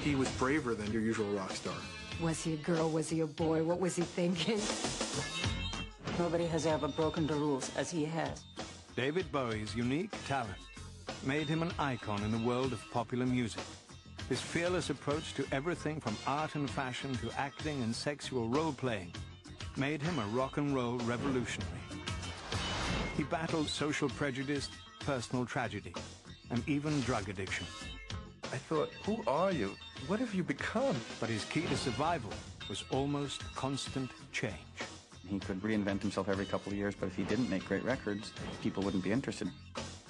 He was braver than your usual rock star. Was he a girl? Was he a boy? What was he thinking? Nobody has ever broken the rules as he has. David Bowie's unique talent made him an icon in the world of popular music. His fearless approach to everything from art and fashion to acting and sexual role-playing made him a rock and roll revolutionary. He battled social prejudice, personal tragedy, and even drug addiction. I thought, who are you? What have you become? But his key to survival was almost constant change. He could reinvent himself every couple of years, but if he didn't make great records, people wouldn't be interested.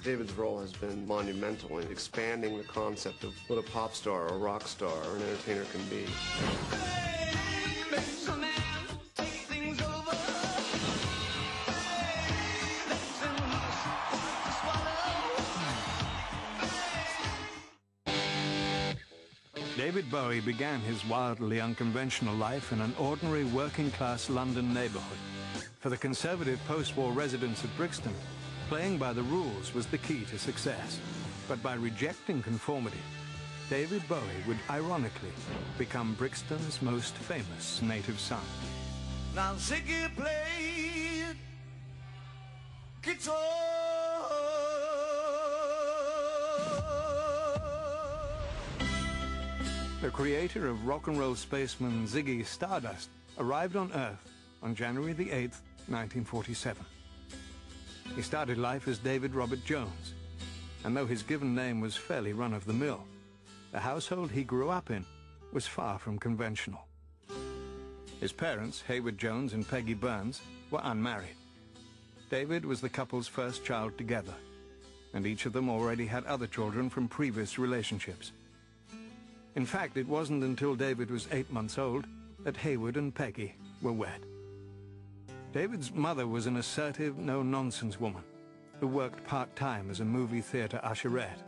David's role has been monumental in expanding the concept of what a pop star or a rock star or an entertainer can be. David Bowie began his wildly unconventional life in an ordinary working-class London neighborhood. For the conservative post-war residents of Brixton, playing by the rules was the key to success. But by rejecting conformity, David Bowie would ironically become Brixton's most famous native son. Now Ziggy played guitar. The creator of rock and roll spaceman Ziggy Stardust arrived on Earth on January the 8th, 1947. He started life as David Robert Jones, and though his given name was fairly run-of-the-mill, the household he grew up in was far from conventional. His parents, Hayward Jones and Peggy Burns, were unmarried. David was the couple's first child together, and each of them already had other children from previous relationships. In fact, it wasn't until David was 8 months old that Hayward and Peggy were wed. David's mother was an assertive, no-nonsense woman who worked part-time as a movie theater usherette.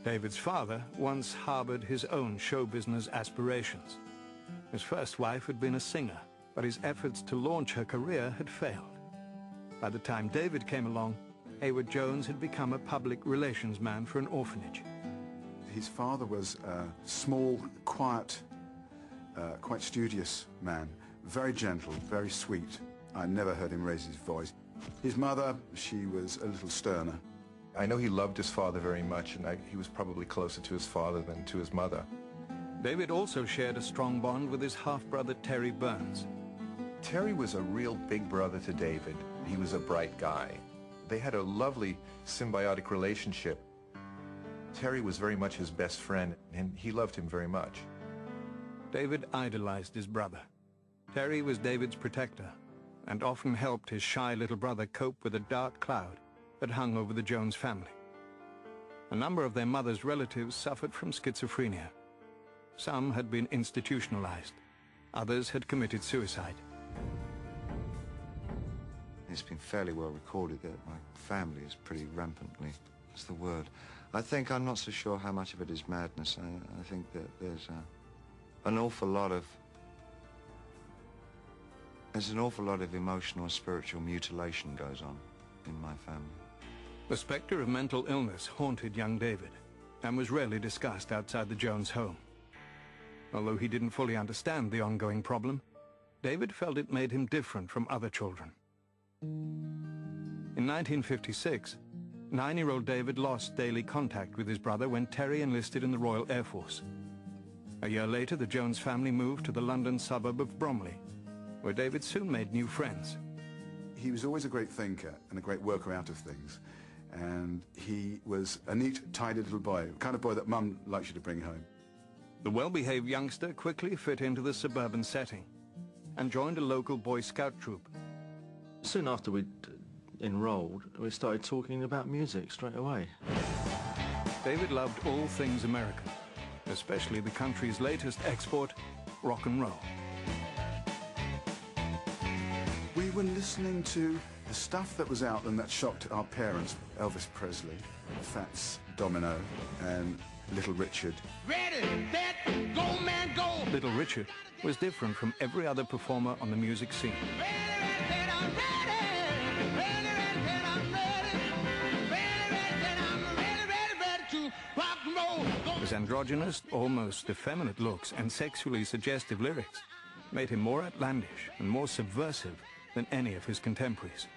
David's father once harbored his own show business aspirations. His first wife had been a singer, but his efforts to launch her career had failed. By the time David came along, Hayward Jones had become a public relations man for an orphanage. His father was a small, quiet, quite studious man, very gentle, very sweet. I never heard him raise his voice. His mother, she was a little sterner. I know he loved his father very much, and he was probably closer to his father than to his mother. David also shared a strong bond with his half-brother Terry Burns. Terry was a real big brother to David. He was a bright guy. They had a lovely symbiotic relationship. Terry was very much his best friend, and he loved him very much. David idolized his brother. Terry was David's protector, and often helped his shy little brother cope with a dark cloud that hung over the Jones family. A number of their mother's relatives suffered from schizophrenia. Some had been institutionalized. Others had committed suicide. It's been fairly well recorded that my family is pretty rampantly, what's the word? I'm not so sure how much of it is madness. I think that there's an awful lot of emotional and spiritual mutilation goes on in my family. The specter of mental illness haunted young David and was rarely discussed outside the Jones home. Although he didn't fully understand the ongoing problem, David felt it made him different from other children. In 1956, 9-year-old David lost daily contact with his brother when Terry enlisted in the Royal Air Force. A year later, the Jones family moved to the London suburb of Bromley, where David soon made new friends. He was always a great thinker and a great worker out of things. And he was a neat, tidy little boy, the kind of boy that Mum likes you to bring home. The well-behaved youngster quickly fit into the suburban setting and joined a local Boy Scout troop. Soon after we'd enrolled, we started talking about music straight away. David loved all things American, especially the country's latest export, rock and roll. We were listening to the stuff that was out and that shocked our parents. Elvis Presley, Fats Domino, and Little Richard. Ready, set, go, man, go! Little Richard was different from every other performer on the music scene. Rock and roll. His androgynous, almost effeminate looks and sexually suggestive lyrics made him more outlandish and more subversive than any of his contemporaries.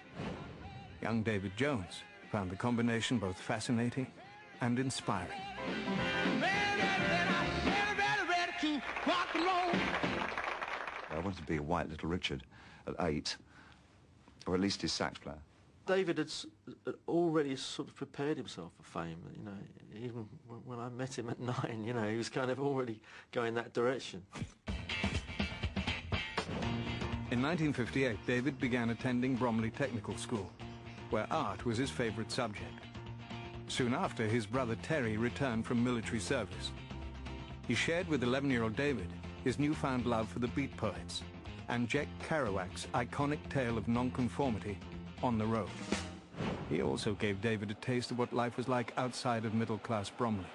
Young David Jones found the combination both fascinating and inspiring. I wanted to be a white Little Richard at 8, or at least his sax player. David had already sort of prepared himself for fame, you know, even when I met him at 9, you know, he was kind of already going that direction. In 1958, David began attending Bromley Technical School, where art was his favourite subject. Soon after, his brother Terry returned from military service. He shared with 11-year-old David his newfound love for the Beat Poets and Jack Kerouac's iconic tale of nonconformity, On the Road. He also gave David a taste of what life was like outside of middle-class Bromley.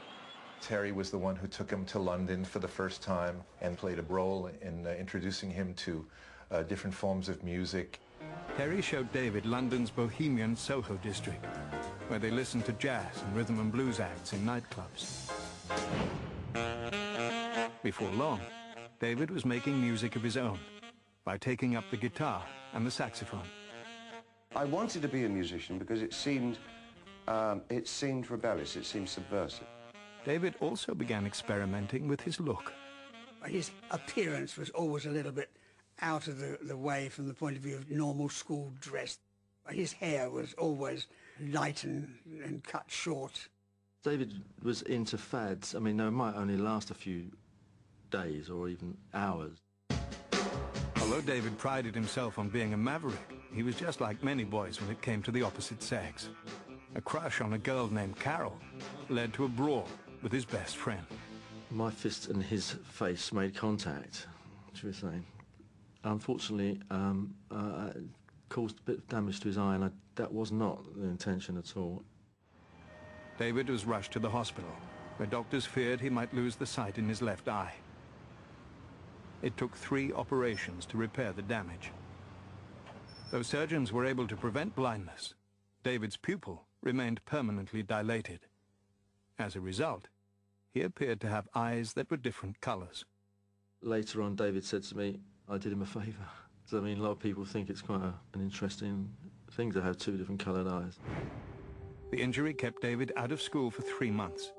Terry was the one who took him to London for the first time and played a role in introducing him to different forms of music. Terry showed David London's bohemian Soho district, where they listened to jazz and rhythm and blues acts in nightclubs. Before long, David was making music of his own by taking up the guitar and the saxophone. I wanted to be a musician because it seemed rebellious, it seemed subversive. David also began experimenting with his look. His appearance was always a little bit out of the way from the point of view of normal school dress. His hair was always light and cut short. David was into fads. I mean, they might only last a few days or even hours. Although David prided himself on being a maverick, he was just like many boys when it came to the opposite sex. A crush on a girl named Carol led to a brawl with his best friend. My fist and his face made contact, should we say. Unfortunately, caused a bit of damage to his eye, and that was not the intention at all. David was rushed to the hospital, where doctors feared he might lose the sight in his left eye. It took 3 operations to repair the damage. Though surgeons were able to prevent blindness, David's pupil remained permanently dilated. As a result, he appeared to have eyes that were different colours. Later on, David said to me, I did him a favour. So, I mean, a lot of people think it's quite an interesting thing to have 2 different coloured eyes. The injury kept David out of school for 3 months.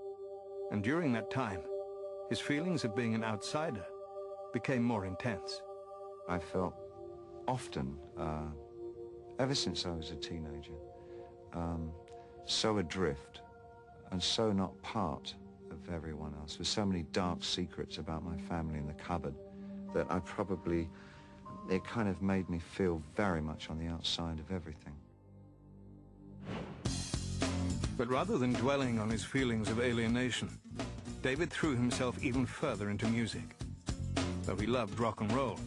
And during that time, his feelings of being an outsider became more intense. I felt often, ever since I was a teenager, so adrift and so not part of everyone else, with so many dark secrets about my family in the cupboard, that it kind of made me feel very much on the outside of everything. But rather than dwelling on his feelings of alienation, David threw himself even further into music. Though he loved rock and roll,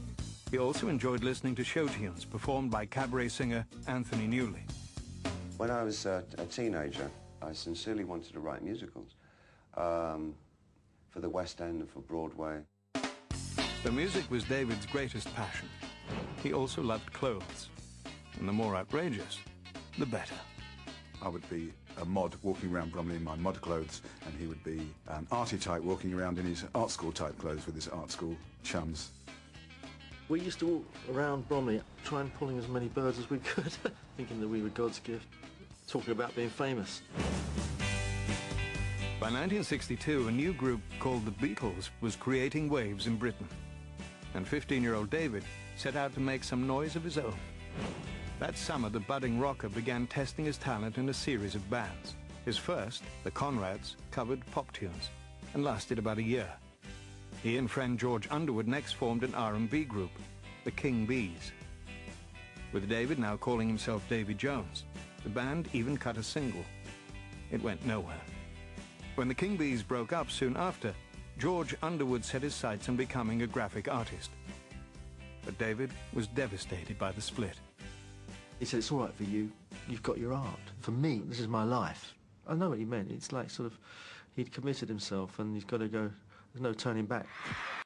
he also enjoyed listening to show tunes performed by cabaret singer Anthony Newley. When I was a teenager, I sincerely wanted to write musicals for the West End and for Broadway. The music was David's greatest passion. He also loved clothes, and the more outrageous, the better. I would be a mod walking around Bromley in my mod clothes, and he would be an arty type walking around in his art school type clothes with his art school chums. We used to walk around Bromley trying pulling as many birds as we could, thinking that we were God's gift, talking about being famous. By 1962, a new group called the Beatles was creating waves in Britain, and 15-year-old David set out to make some noise of his own. That summer, the budding rocker began testing his talent in a series of bands. His first, the Conrads, covered pop tunes and lasted about a year. He and friend George Underwood next formed an R&B group, the King Bees. With David now calling himself Davy Jones, the band even cut a single. It went nowhere. When the King Bees broke up soon after, George Underwood set his sights on becoming a graphic artist. But David was devastated by the split. He said, it's all right for you, you've got your art. For me, this is my life. I know what he meant. It's like sort of, he'd committed himself and he's got to go, there's no turning back.